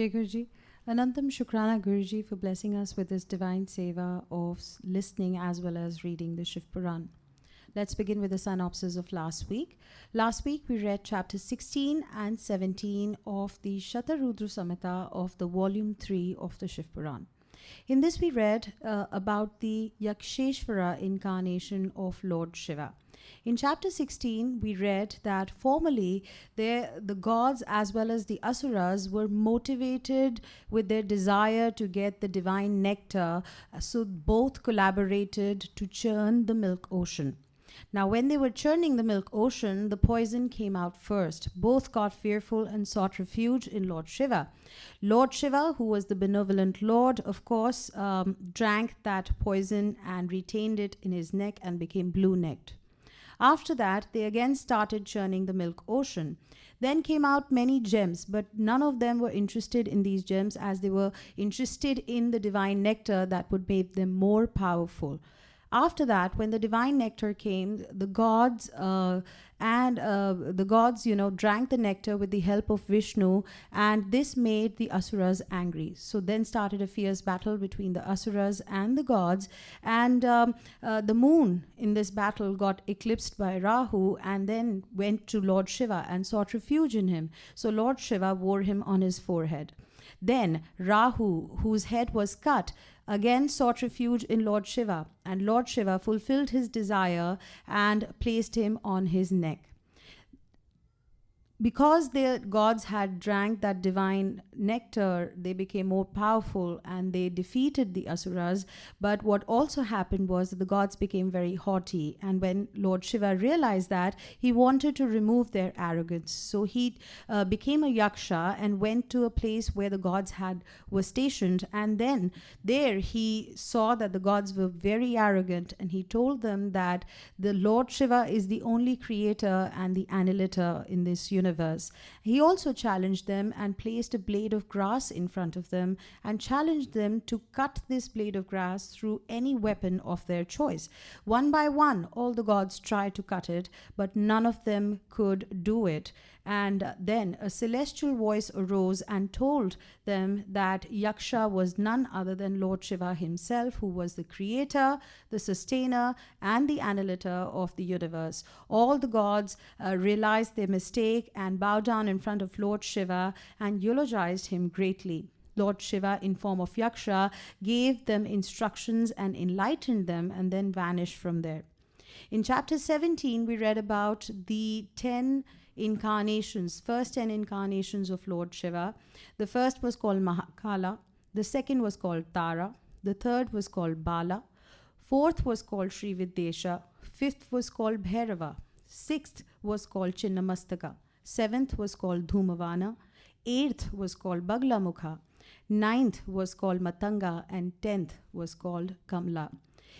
Jai Guruji. Anantam Shukrana Guruji for blessing us with this divine seva of listening as well as reading the Shiv Puran. Let's begin with the synopsis of last week. Last week we read chapter 16 and 17 of the Shatarudra Samhita of the volume 3 of the Shiv Puran. In this we read about the Yaksheshvara incarnation of Lord Shiva. In chapter 16, we read that formerly the gods as well as the asuras were motivated with their desire to get the divine nectar, so both collaborated to churn the milk ocean. Now, when they were churning the milk ocean, the poison came out first. Both got fearful and sought refuge in Lord Shiva. Lord Shiva, who was the benevolent Lord, of course, drank that poison and retained it in his neck and became blue-necked. After that, they again started churning the milk ocean. Then came out many gems, but none of them were interested in these gems as they were interested in the divine nectar that would make them more powerful. After that, when the divine nectar came, the gods drank the nectar with the help of Vishnu, and this made the asuras angry. So then started a fierce battle between the asuras and the gods, and the moon in this battle got eclipsed by Rahu and then went to Lord Shiva and sought refuge in him. So Lord Shiva wore him on his forehead. Then Rahu, whose head was cut, again sought refuge in Lord Shiva, and Lord Shiva fulfilled his desire and placed him on his neck. Because the gods had drank that divine nectar, they became more powerful and they defeated the asuras. But what also happened was that the gods became very haughty. And when Lord Shiva realized that, he wanted to remove their arrogance. So he became a yaksha and went to a place where the gods were stationed. And then there he saw that the gods were very arrogant. And he told them that the Lord Shiva is the only creator and the annihilator in this universe. He also challenged them and placed a blade of grass in front of them and challenged them to cut this blade of grass through any weapon of their choice. One by one, all the gods tried to cut it, but none of them could do it. And then a celestial voice arose and told them that Yaksha was none other than Lord Shiva himself, who was the creator, the sustainer, and the annihilator of the universe. All the gods realized their mistake and bowed down in front of Lord Shiva and eulogized him greatly. Lord Shiva, in form of Yaksha, gave them instructions and enlightened them and then vanished from there. In chapter 17, we read about the 10 incarnations, first 10 incarnations of Lord Shiva. The first was called Mahakala, the second was called Tara, the third was called Bala, fourth was called Sri Vidyesha, fifth was called Bhairava, sixth was called Chinnamastaka, seventh was called Dhumavana, eighth was called Baglamukha, ninth was called Matanga, and 10th was called Kamla.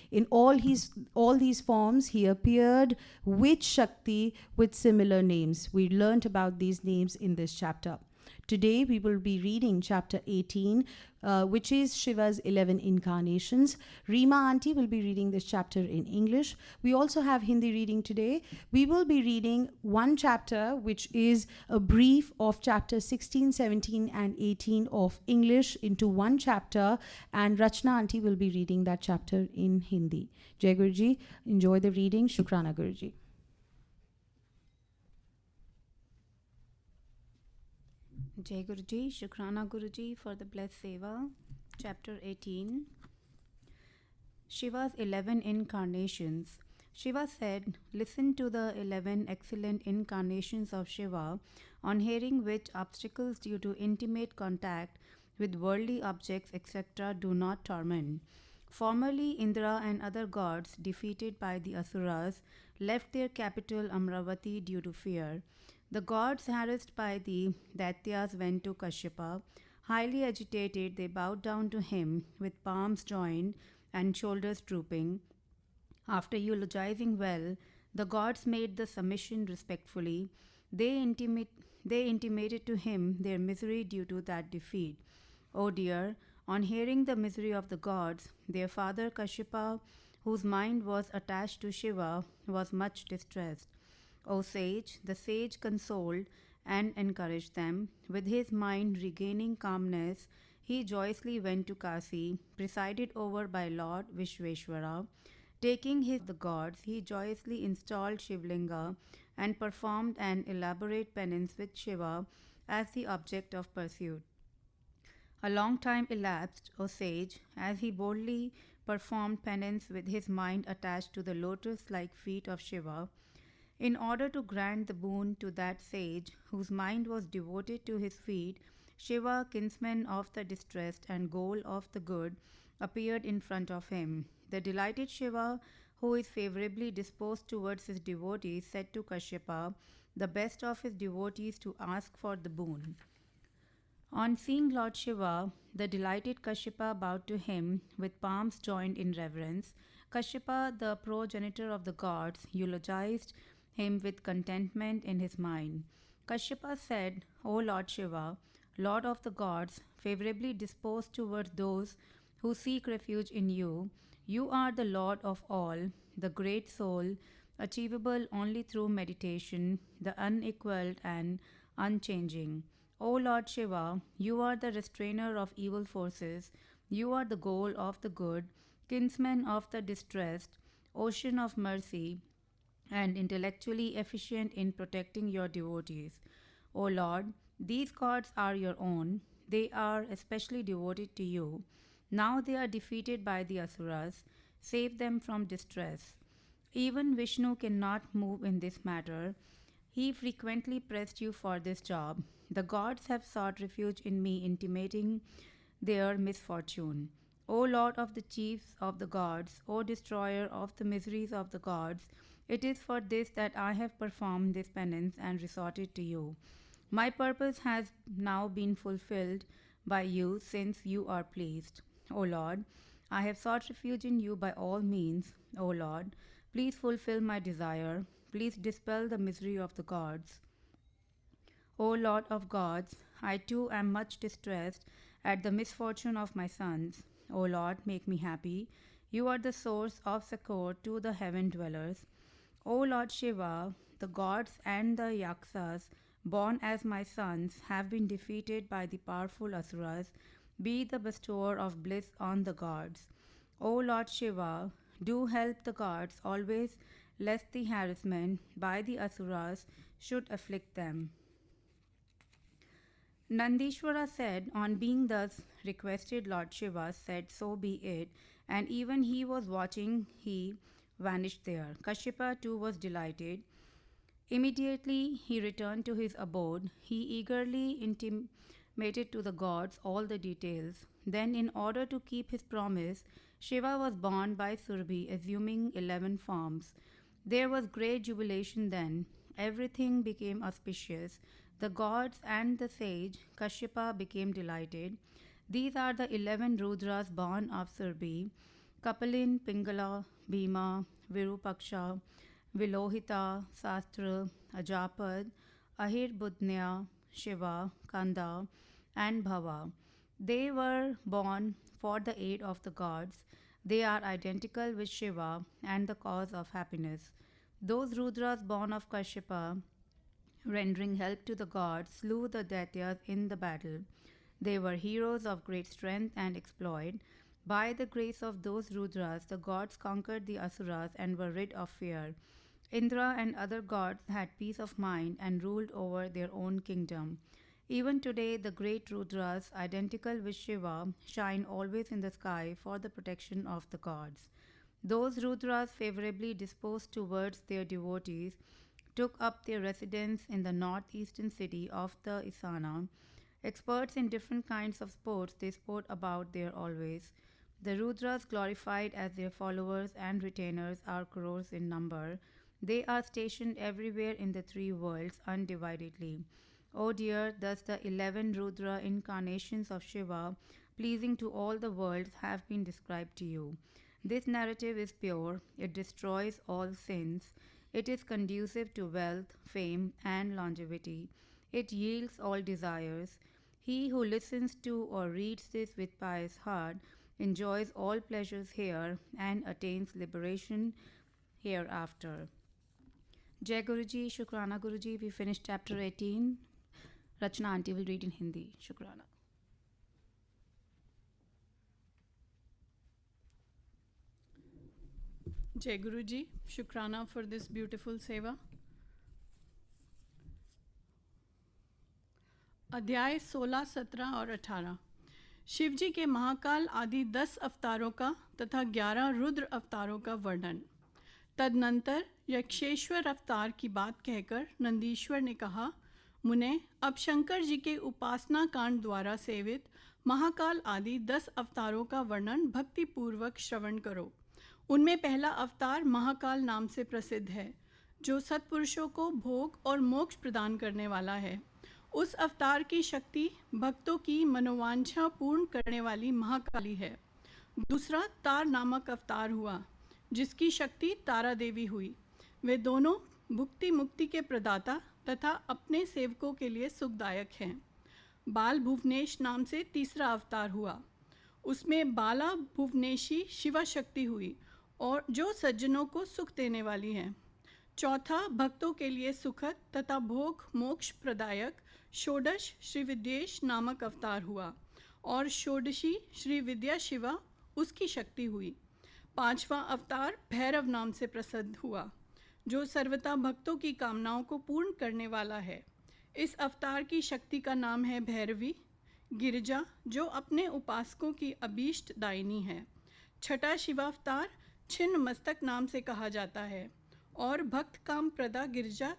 In all these forms, he appeared with Shakti with similar names. We learnt about these names in this chapter. Today, we will be reading chapter 18, which is Shiva's 11 incarnations. Reema Auntie will be reading this chapter in English. We also have Hindi reading today. We will be reading one chapter, which is a brief of chapter 16, 17, and 18 of English into one chapter. And Rachna Auntie will be reading that chapter in Hindi. Jai Guruji, enjoy the reading. Shukrana Guruji. Jai Guruji, Shukrana Guruji for the blessed seva. Chapter 18. Shiva's 11 incarnations. Shiva said, "Listen to the 11 excellent incarnations of Shiva, on hearing which obstacles due to intimate contact with worldly objects, etc., do not torment. Formerly, Indra and other gods, defeated by the Asuras, left their capital Amravati due to fear. The gods, harassed by the Daityas, went to Kashyapa. Highly agitated, they bowed down to him with palms joined and shoulders drooping. After eulogizing well, the gods made the submission respectfully. They intimated to him their misery due to that defeat. Oh dear, on hearing the misery of the gods, their father Kashyapa, whose mind was attached to Shiva, was much distressed. O sage, the sage consoled and encouraged them. With his mind regaining calmness, he joyously went to Kasi, presided over by Lord Vishveshwara. Taking his the gods, he joyously installed Shivlinga and performed an elaborate penance with Shiva as the object of pursuit. A long time elapsed, O sage, as he boldly performed penance with his mind attached to the lotus like feet of Shiva. In order to grant the boon to that sage, whose mind was devoted to his feet, Shiva, kinsman of the distressed and goal of the good, appeared in front of him. The delighted Shiva, who is favorably disposed towards his devotees, said to Kashyapa, the best of his devotees, to ask for the boon. On seeing Lord Shiva, the delighted Kashyapa bowed to him with palms joined in reverence. Kashyapa, the progenitor of the gods, eulogized him with contentment in his mind. Kashyapa said, O Lord Shiva, Lord of the gods, favorably disposed towards those who seek refuge in you, you are the Lord of all, the great soul, achievable only through meditation, the unequaled and unchanging. O Lord Shiva, you are the restrainer of evil forces, you are the goal of the good, kinsman of the distressed, ocean of mercy, and intellectually efficient in protecting your devotees. O Lord, these gods are your own, they are especially devoted to you. Now they are defeated by the Asuras, save them from distress. Even Vishnu cannot move in this matter. He frequently pressed you for this job. The gods have sought refuge in me, intimating their misfortune. O Lord of the chiefs of the gods, O destroyer of the miseries of the gods, it is for this that I have performed this penance and resorted to you. My purpose has now been fulfilled by you since you are pleased. O Lord, I have sought refuge in you by all means. O Lord, please fulfill my desire. Please dispel the misery of the gods. O Lord of gods, I too am much distressed at the misfortune of my sons. O Lord, make me happy. You are the source of succor to the heaven dwellers. O Lord Shiva, the gods and the Yaksas, born as my sons, have been defeated by the powerful Asuras. Be the bestower of bliss on the gods. O Lord Shiva, do help the gods always, lest the harassment by the Asuras should afflict them. Nandishvara said, on being thus requested, Lord Shiva said, so be it, and even he was watching, he vanished there. Kashyapa too was delighted. Immediately he returned to his abode. He eagerly intimated to the gods all the details. Then, in order to keep his promise, Shiva was born by Surbhi, assuming 11 forms. There was great jubilation then. Everything became auspicious. The gods and the sage Kashyapa became delighted. These are the 11 Rudras born of Surbhi: Kapilin, Pingala, Bhima, Virupaksha, Vilohita, Sastra, Ajapad, Ahirbudnya, Shiva, Kanda, and Bhava. They were born for the aid of the gods. They are identical with Shiva and the cause of happiness. Those Rudras born of Kashyapa, rendering help to the gods, slew the Daityas in the battle. They were heroes of great strength and exploit. By the grace of those Rudras, the gods conquered the Asuras and were rid of fear. Indra and other gods had peace of mind and ruled over their own kingdom. Even today, the great Rudras, identical with Shiva, shine always in the sky for the protection of the gods. Those Rudras, favorably disposed towards their devotees, took up their residence in the northeastern city of the Isana. Experts in different kinds of sports, they sport about there always. The Rudras, glorified as their followers and retainers, are crores in number. They are stationed everywhere in the three worlds undividedly. O dear, thus the 11 Rudra incarnations of Shiva, pleasing to all the worlds, have been described to you. This narrative is pure, it destroys all sins, it is conducive to wealth, fame, and longevity. It yields all desires. He who listens to or reads this with pious heart enjoys all pleasures here and attains liberation hereafter. Jai Guruji, Shukrana Guruji, we finished chapter 18. Rachna auntie will read in Hindi. Shukrana. Jai Guru Ji, Shukrana for this beautiful seva. अध्याय 16, 17 और 18। शिव जी के महाकाल आदि 10 अवतारों का तथा 11 रुद्र अवतारों का वर्णन। तदनंतर यक्षेश्वर अवतार की बात कहकर नंदीश्वर ने कहा, मुने, अब शंकर जी के उपासना कांड द्वारा सेवित महाकाल आदि 10 अवतारों का वर्णन भक्तिपूर्वक श्रवण करो। उनमें पहला अवतार महाकाल नाम से प्रसिद्ध है, जो सत्पुरुषों को भोग और मोक्ष प्रदान करने वाला है। उस अवतार की शक्ति भक्तों की मनोवांछा पूर्ण करने वाली महाकाली है। दूसरा तार नामक अवतार हुआ, जिसकी शक्ति तारा देवी हुई। वे दोनों भुक्ति मुक्ति के प्रदाता तथा अपने सेवकों के लिए सुखदायक हैं। बाल भुवनेश नाम से तीसरा अवतार हुआ। उसमें बाला भुवनेशी शिवा शक्ति हुई और जो सज्जनों को सुख देने वाली है। चौथा भक्तों के लिए सुखद तथा भोग मोक्ष प्रदायक षोडश श्री विद्येश नामक अवतार हुआ और षोडशी श्री विद्या शिवा उसकी शक्ति हुई। पांचवा अवतार भैरव नाम से प्रसिद्ध हुआ, जो सर्वथा भक्तों की कामनाओं को पूर्ण करने वाला है। इस अवतार की शक्ति का नाम है भैरवी। गिरिजा, जो अपने उपासकों की अभीष्ट दायिनी है। छठा शिवावतार छिन्न मस्तक नाम से कहा जाता है और भक्त काम प्रदा गिरिजा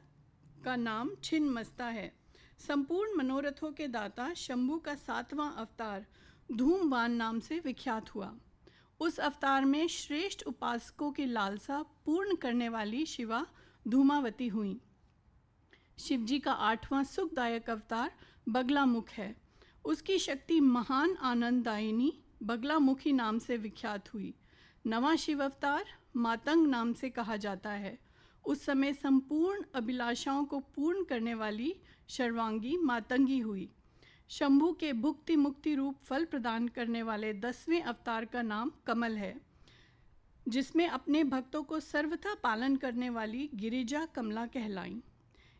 का नाम छिन्न मस्ता है। संपूर्ण मनोरथों के दाता शंभु का 7वां अवतार धूमवान नाम से विख्यात हुआ। उस अवतार में श्रेष्ठ उपासकों की लालसा पूर्ण करने वाली शिवा धूमावती हुई। शिवजी का 8वां सुखदायक अवतार बगलामुख है। उसकी शक्ति महान आनंददायिनी बगलामुखी नाम से विख्यात हुई। 9वां शिव अवतार मातंग नाम से कहा जाता है। उस समय संपूर्ण अभिलाषाओं को पूर्ण करने वाली सर्वांगी मातंगी हुई। शंभु के भुक्ति मुक्ति रूप फल प्रदान करने वाले 10वें अवतार का नाम कमल है, जिसमें अपने भक्तों को सर्वथा पालन करने वाली गिरिजा कमला कहलाईं।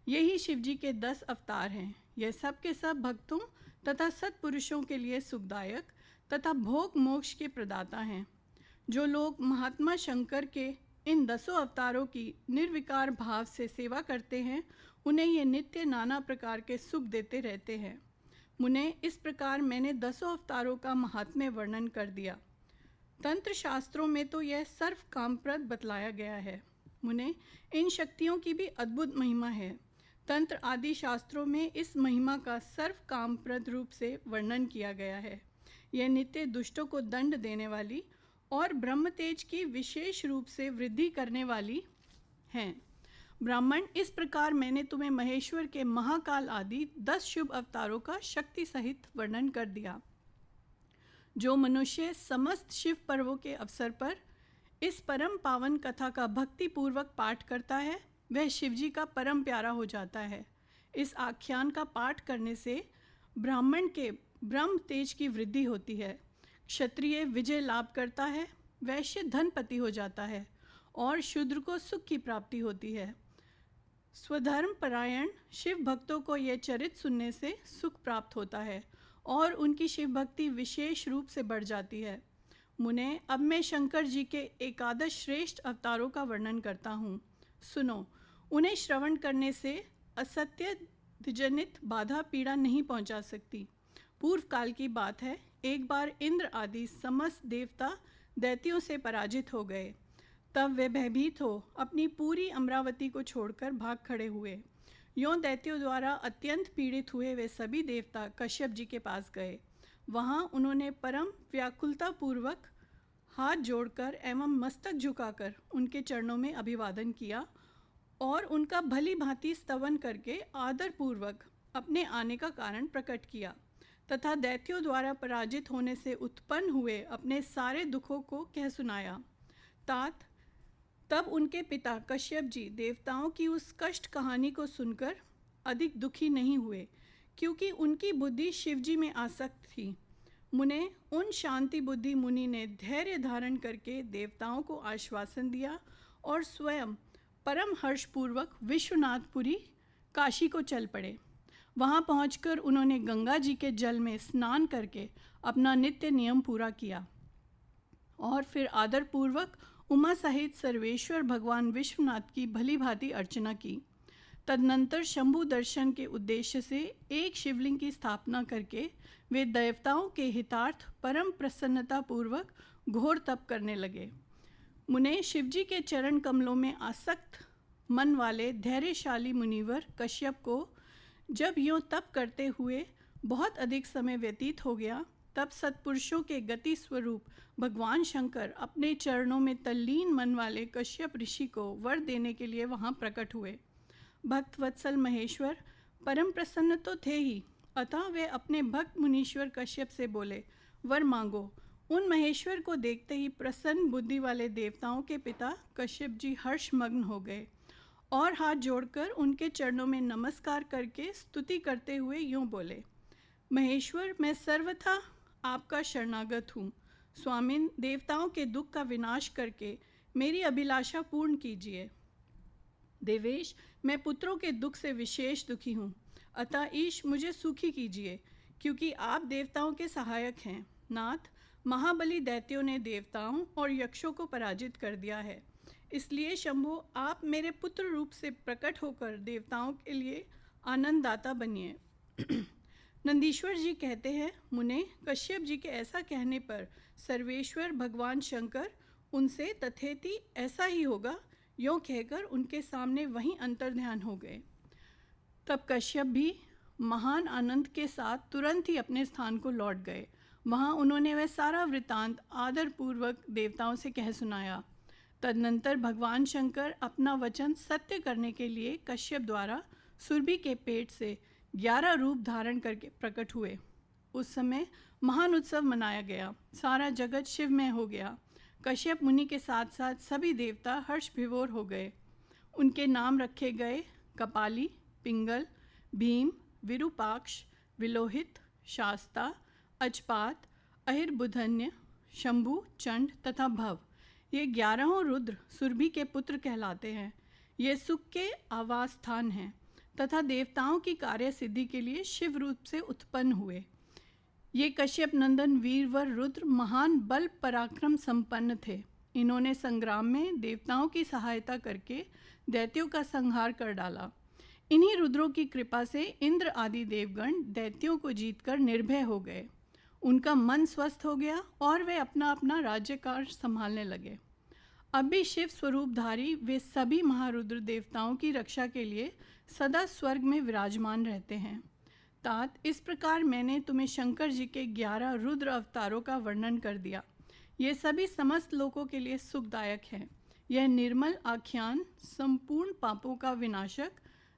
यही शिवजी के 10 अवतार हैं। यह सब के सब भक्तों तथा सत्पुरुषों के लिए सुखदायक तथा भोग मोक्ष के प्रदाता हैं। जो लोग महात्मा शंकर के इन 10 अवतारों की निर्विकार भाव से सेवा करते हैं, उन्हें ये नित्य नाना प्रकार के सुख देते रहते हैं। मुने, इस प्रकार मैंने 10 अवतारों का महात्म्य वर्णन कर दिया। तंत्र शास्त्रों में तो यह सर्व कामप्रद बतलाया गया है। मुने, इन शक्तियों की भी अद्भुत महिमा है। तंत्र आदि शास्त्रों में इस महिमा का सर्व कामप्रद रूप से वर्णन किया गया है। यह नित्य दुष्टों को दंड देने वाली और ब्रह्म तेज की विशेष रूप से वृद्धि करने वाली हैं। ब्राह्मण, इस प्रकार मैंने तुम्हें महेश्वर के महाकाल आदि 10 शुभ अवतारों का शक्ति सहित वर्णन कर दिया। जो मनुष्य समस्त शिव पर्वों के अवसर पर इस परम पावन कथा का भक्ति पूर्वक पाठ करता है, वह शिवजी का परम प्यारा हो जाता है। इस आख्यान का पाठ करने से ब्राह्मण के ब्रह्म तेज की वृद्धि होती है, क्षत्रिय विजय लाभ करता है, वैश्य धनपति हो जाता है और शूद्र को सुख की प्राप्ति होती है। स्वधर्म परायण शिव भक्तों को यह चरित सुनने से सुख प्राप्त होता है और उनकी शिव भक्ति विशेष रूप से बढ़ जाती है। मुने, अब मैं शंकर जी के एकादश श्रेष्ठ अवतारों का वर्णन करता हूँ। सुनो, उन्हें श्रवण करने से असत्य जनित बाधा पीड़ा नहीं पहुँचा सकती। पूर्व काल की बात है, एक बार इंद्र आदि समस्त देवता दैत्यों से पराजित हो गए। तब वे भयभीत हो अपनी पूरी अमरावती को छोड़कर भाग खड़े हुए। यों दैत्यों द्वारा अत्यंत पीड़ित हुए वे सभी देवता कश्यप जी के पास गए। वहाँ उन्होंने परम व्याकुलता पूर्वक हाथ जोड़कर एवं मस्तक झुकाकर उनके चरणों में अभिवादन किया और उनका भली भांति स्तवन करके आदरपूर्वक अपने आने का कारण प्रकट किया तथा दैत्यों द्वारा पराजित होने से उत्पन्न हुए अपने सारे दुखों को कह सुनाया। तात, तब उनके पिता कश्यप जी देवताओं की उस कष्ट कहानी को सुनकर अधिक दुखी नहीं हुए, क्योंकि उनकी बुद्धि शिवजी में आसक्त थी। मुने, उन शांति बुद्धि मुनि ने धैर्य धारण करके देवताओं को आश्वासन दिया और स्वयं परम हर्षपूर्वक विश्वनाथपुरी काशी को चल पड़े। वहाँ पहुंचकर उन्होंने गंगा जी के जल में स्नान करके अपना नित्य नियम पूरा किया और फिर आदरपूर्वक उमा सहित सर्वेश्वर भगवान विश्वनाथ की भली भांति अर्चना की। तदनंतर शंभु दर्शन के उद्देश्य से एक शिवलिंग की स्थापना करके वे देवताओं के हितार्थ परम प्रसन्नता पूर्वक घोर तप करने लगे। मुने शिवजी के चरण कमलों में आसक्त मन वाले धैर्यशाली मुनिवर कश्यप को जब यूँ तप करते हुए बहुत अधिक समय व्यतीत हो गया, तब सत्पुरुषों के गति स्वरूप भगवान शंकर अपने चरणों में तल्लीन मन वाले कश्यप ऋषि को वर देने के लिए वहाँ प्रकट हुए। भक्त वत्सल महेश्वर परम प्रसन्न तो थे ही, अतः वे अपने भक्त मुनीश्वर कश्यप से बोले, वर मांगो। उन महेश्वर को देखते ही प्रसन्न बुद्धि वाले देवताओं के पिता कश्यप जी हर्षमग्न हो गए और हाथ जोड़कर उनके चरणों में नमस्कार करके स्तुति करते हुए यूँ बोले, महेश्वर, मैं सर्वथा आपका शरणागत हूँ। स्वामिन, देवताओं के दुख का विनाश करके मेरी अभिलाषा पूर्ण कीजिए। देवेश, मैं पुत्रों के दुख से विशेष दुखी हूँ, अतः ईश मुझे सुखी कीजिए, क्योंकि आप देवताओं के सहायक हैं। नाथ, महाबली दैत्यों ने देवताओं और यक्षों को पराजित कर दिया है, इसलिए शंभु आप मेरे पुत्र रूप से प्रकट होकर देवताओं के लिए आनंददाता बनिए। नंदीश्वर जी कहते हैं, मुने, कश्यप जी के ऐसा कहने पर सर्वेश्वर भगवान शंकर उनसे तथेति ऐसा ही होगा यों कहकर उनके सामने वहीं अंतर्ध्यान हो गए। तब कश्यप भी महान आनंद के साथ तुरंत ही अपने स्थान को लौट गए। वहाँ उन्होंने वह सारा वृतांत आदरपूर्वक देवताओं से कह सुनाया। तदनंतर भगवान शंकर अपना वचन सत्य करने के लिए कश्यप द्वारा सुरभि के पेट से 11 रूप धारण करके प्रकट हुए। उस समय महान उत्सव मनाया गया, सारा जगत शिवमय हो गया। कश्यप मुनि के साथ साथ सभी देवता हर्ष विभोर हो गए। उनके नाम रखे गए कपाली, पिंगल, भीम, विरूपाक्ष, विलोहित, शास्ता, अजपात, अहिर्बुधन्य, शंभु, चंड तथा भव। ये 11 रुद्र सुरभि के पुत्र कहलाते हैं। ये सुख के आवास स्थान हैं तथा देवताओं की कार्य सिद्धि के लिए शिव रूप से उत्पन्न हुए। ये कश्यप नंदन वीरवर रुद्र महान बल पराक्रम संपन्न थे। इन्होंने संग्राम में देवताओं की सहायता करके दैत्यों का संहार कर डाला। इन्हीं रुद्रों की कृपा से इंद्र आदि देवगण दैत्यों को जीतकर निर्भय हो गए। उनका मन स्वस्थ हो गया और वे अपना अपना राज्य कार्य संभालने लगे। अब भी शिव स्वरूपधारी वे सभी महारुद्र देवताओं की रक्षा के लिए सदा स्वर्ग में विराजमान रहते हैं। तात, इस प्रकार मैंने तुम्हें शंकर जी के 11 रुद्र अवतारों का वर्णन कर दिया। ये सभी समस्त लोगों के लिए सुखदायक हैं। यह निर्मल आख्यान संपूर्ण पापों का विनाशक,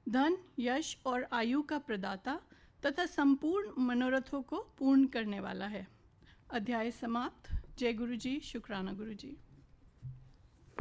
धन, यश और आयु का प्रदाता तथा संपूर्ण मनोरथों को पूर्ण करने वाला है। अध्याय समाप्त। जय गुरु जी, शुक्राना गुरु जी।